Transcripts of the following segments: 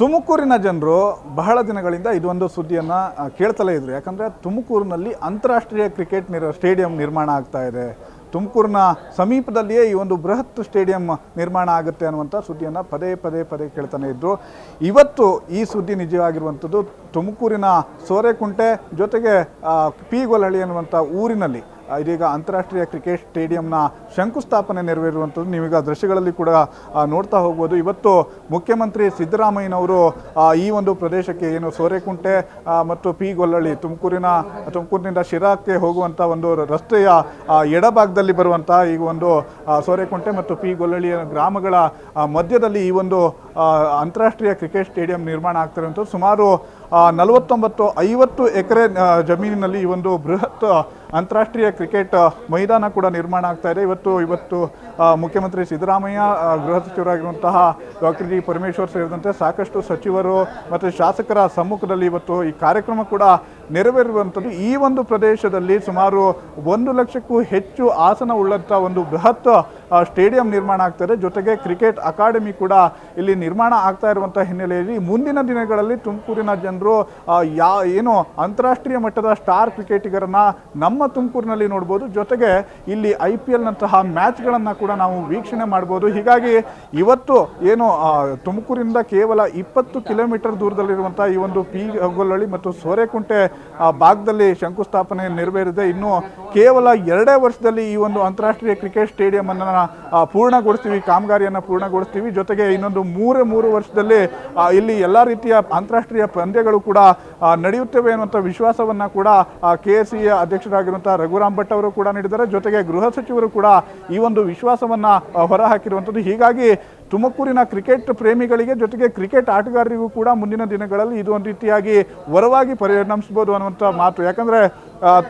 ತುಮಕೂರಿನ ಜನರು ಬಹಳ ದಿನಗಳಿಂದ ಇದೊಂದು ಸುದ್ದಿಯನ್ನು ಕೇಳ್ತಲೇ ಇದ್ರು. ಯಾಕಂದರೆ ತುಮಕೂರಿನಲ್ಲಿ ಅಂತಾರಾಷ್ಟ್ರೀಯ ಕ್ರಿಕೆಟ್ ಸ್ಟೇಡಿಯಂ ನಿರ್ಮಾಣ ಆಗ್ತಾ ಇದೆ, ತುಮಕೂರಿನ ಸಮೀಪದಲ್ಲಿಯೇ ಈ ಒಂದು ಬೃಹತ್ ಸ್ಟೇಡಿಯಂ ನಿರ್ಮಾಣ ಆಗುತ್ತೆ ಅನ್ನುವಂಥ ಸುದ್ದಿಯನ್ನು ಪದೇ ಪದೇ ಕೇಳ್ತಾನೆ ಇದ್ದರು. ಇವತ್ತು ಈ ಸುದ್ದಿ ನಿಜವಾಗಿರುವಂಥದ್ದು ತುಮಕೂರಿನ ಸೋರೆಕುಂಟೆ ಜೊತೆಗೆ ಪಿ ಗೊಲ್ಲಹಳ್ಳಿ ಅನ್ನುವಂಥ ಊರಿನಲ್ಲಿ ಇದೀಗ ಅಂತಾರಾಷ್ಟ್ರೀಯ ಕ್ರಿಕೆಟ್ ಸ್ಟೇಡಿಯಂನ ಶಂಕುಸ್ಥಾಪನೆ ನೆರವೇರುವಂಥದ್ದು ನೀವೀಗ ದೃಶ್ಯಗಳಲ್ಲಿ ಕೂಡ ನೋಡ್ತಾ ಹೋಗ್ಬೋದು. ಇವತ್ತು ಮುಖ್ಯಮಂತ್ರಿ ಸಿದ್ದರಾಮಯ್ಯನವರು ಈ ಒಂದು ಪ್ರದೇಶಕ್ಕೆ ಏನು ಸೋರೆಕುಂಟೆ ಮತ್ತು ಪಿ ಗೊಲ್ಲಹಳ್ಳಿ ತುಮಕೂರಿನಿಂದ ಶಿರಾಕ್ಕೆ ಹೋಗುವಂಥ ಒಂದು ರಸ್ತೆಯ ಎಡಭಾಗದಲ್ಲಿ ಬರುವಂಥ ಈ ಒಂದು ಸೋರೆಕುಂಟೆ ಮತ್ತು ಪಿ ಗೊಲ್ಲಹಳ್ಳಿಯ ಗ್ರಾಮಗಳ ಮಧ್ಯದಲ್ಲಿ ಈ ಒಂದು ಅಂತಾರಾಷ್ಟ್ರೀಯ ಕ್ರಿಕೆಟ್ ಸ್ಟೇಡಿಯಂ ನಿರ್ಮಾಣ ಆಗ್ತಿರುವಂಥದ್ದು. ಸುಮಾರು 49-50 ಎಕರೆ ಜಮೀನಿನಲ್ಲಿ ಈ ಒಂದು ಬೃಹತ್ ಅಂತಾರಾಷ್ಟ್ರೀಯ ಕ್ರಿಕೆಟ್ ಮೈದಾನ ಕೂಡ ನಿರ್ಮಾಣ ಆಗ್ತಾ ಇದೆ. ಇವತ್ತು ಮುಖ್ಯಮಂತ್ರಿ ಸಿದ್ದರಾಮಯ್ಯ, ಗೃಹ ಸಚಿವರಾಗಿರುವಂತಹ ಡಾಕ್ಟರ್ ಜಿ ಪರಮೇಶ್ವರ್ ಸೇರಿದಂತೆ ಸಾಕಷ್ಟು ಸಚಿವರು ಮತ್ತು ಶಾಸಕರ ಸಮ್ಮುಖದಲ್ಲಿ ಇವತ್ತು ಈ ಕಾರ್ಯಕ್ರಮ ಕೂಡ ನೆರವೇರುವಂಥದ್ದು. ಈ ಒಂದು ಪ್ರದೇಶದಲ್ಲಿ ಸುಮಾರು 1 ಲಕ್ಷಕ್ಕೂ ಹೆಚ್ಚು ಆಸನ ಉಳ್ಳಂಥ ಒಂದು ಬೃಹತ್ ಸ್ಟೇಡಿಯಂ ನಿರ್ಮಾಣ ಆಗ್ತದೆ. ಜೊತೆಗೆ ಕ್ರಿಕೆಟ್ ಅಕಾಡೆಮಿ ಕೂಡ ಇಲ್ಲಿ ನಿರ್ಮಾಣ ಆಗ್ತಾ ಇರುವಂಥ ಹಿನ್ನೆಲೆಯಲ್ಲಿ ಮುಂದಿನ ದಿನಗಳಲ್ಲಿ ತುಮಕೂರಿನ ಜನರು ಏನು ಅಂತಾರಾಷ್ಟ್ರೀಯ ಮಟ್ಟದ ಸ್ಟಾರ್ ಕ್ರಿಕೆಟಿಗರನ್ನ ನಮ್ಮ ತುಮಕೂರಿನಲ್ಲಿ ನೋಡ್ಬೋದು. ಜೊತೆಗೆ ಇಲ್ಲಿ IPL ನಂತಹ ಮ್ಯಾಚ್ಗಳನ್ನು ಕೂಡ ನಾವು ವೀಕ್ಷಣೆ ಮಾಡ್ಬೋದು. ಹೀಗಾಗಿ ಇವತ್ತು ಏನು ತುಮಕೂರಿನಿಂದ ಕೇವಲ 20 ಕಿಲೋಮೀಟರ್ ದೂರದಲ್ಲಿರುವಂಥ ಈ ಒಂದು ಪಿ ಗೊಲ್ಲಹಳ್ಳಿ ಮತ್ತು ಸೋರೆಕುಂಟೆ ಭಾಗದಲ್ಲಿ ಶಂಕುಸ್ಥಾಪನೆ ನೆರವೇರಿದೆ. ಇನ್ನು ಕೇವಲ 2 ವರ್ಷದಲ್ಲಿ ಈ ಒಂದು ಅಂತಾರಾಷ್ಟ್ರೀಯ ಕ್ರಿಕೆಟ್ ಸ್ಟೇಡಿಯಂ ಅನ್ನು ಪೂರ್ಣಗೊಳಿಸ್ತೀವಿ, ಕಾಮಗಾರಿಯನ್ನು ಪೂರ್ಣಗೊಳಿಸ್ತೀವಿ. ಜೊತೆಗೆ ಇನ್ನೊಂದು 3 ವರ್ಷದಲ್ಲಿ ಇಲ್ಲಿ ಎಲ್ಲ ರೀತಿಯ ಅಂತಾರಾಷ್ಟ್ರೀಯ ಪಂದ್ಯಗಳು ಕೂಡ ನಡೆಯುತ್ತವೆ ಅನ್ನುವಂಥ ವಿಶ್ವಾಸವನ್ನು ಕೂಡ KSC ಅಧ್ಯಕ್ಷರಾಗಿರುವಂಥ ರಘುರಾಮ್ ಭಟ್ ಅವರು ಕೂಡ ನೀಡಿದ್ದಾರೆ. ಜೊತೆಗೆ ಗೃಹ ಸಚಿವರು ಕೂಡ ಈ ಒಂದು ವಿಶ್ವಾಸವನ್ನು ಹೊರಹಾಕಿರುವಂಥದ್ದು. ಹೀಗಾಗಿ ತುಮಕೂರಿನ ಕ್ರಿಕೆಟ್ ಪ್ರೇಮಿಗಳಿಗೆ ಜೊತೆಗೆ ಕ್ರಿಕೆಟ್ ಆಟಗಾರರಿಗೂ ಕೂಡ ಮುಂದಿನ ದಿನಗಳಲ್ಲಿ ಇದು ಒಂದು ರೀತಿಯಾಗಿ ವರವಾಗಿ ಪರಿಣಮಿಸ್ಬೋದು ಅನ್ನುವಂಥ ಮಾತು. ಯಾಕಂದರೆ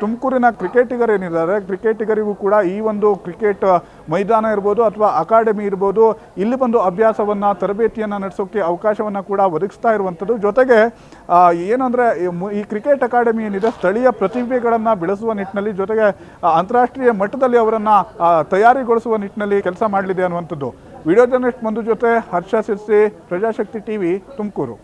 ತುಮಕೂರಿನ ಕ್ರಿಕೆಟಿಗರೇನಿದ್ದಾರೆ, ಕ್ರಿಕೆಟಿಗರಿಗೂ ಕೂಡ ಈ ಒಂದು ಕ್ರಿಕೆಟ್ ಮೈದಾನ ಇರ್ಬೋದು ಅಥವಾ ಅಕಾಡೆಮಿ ಇರ್ಬೋದು, ಇಲ್ಲಿ ಬಂದು ಅಭ್ಯಾಸವನ್ನು ತರಬೇತಿಯನ್ನು ನಡೆಸೋಕ್ಕೆ ಅವಕಾಶವನ್ನು ಕೂಡ ಒದಗಿಸ್ತಾ ಇರುವಂಥದ್ದು. ಜೊತೆಗೆ ಏನಂದರೆ ಈ ಕ್ರಿಕೆಟ್ ಅಕಾಡೆಮಿ ಏನಿದೆ ಸ್ಥಳೀಯ ಪ್ರತಿಭೆಗಳನ್ನು ಬೆಳೆಸುವ ನಿಟ್ಟಿನಲ್ಲಿ ಜೊತೆಗೆ ಅಂತಾರಾಷ್ಟ್ರೀಯ ಮಟ್ಟದಲ್ಲಿ ಅವರನ್ನು ತಯಾರಿಗೊಳಿಸುವ ನಿಟ್ಟಿನಲ್ಲಿ ಕೆಲಸ ಮಾಡಲಿದೆ ಅನ್ನುವಂಥದ್ದು. ವಿಡಿಯೋ ಜರ್ನಲಿಸ್ಟ್ ಮಂದು ಜೊತೆ ಹರ್ಷ ಸಿರ್ಸಿ, ಪ್ರಜಾಶಕ್ತಿ TV, ತುಮಕೂರು.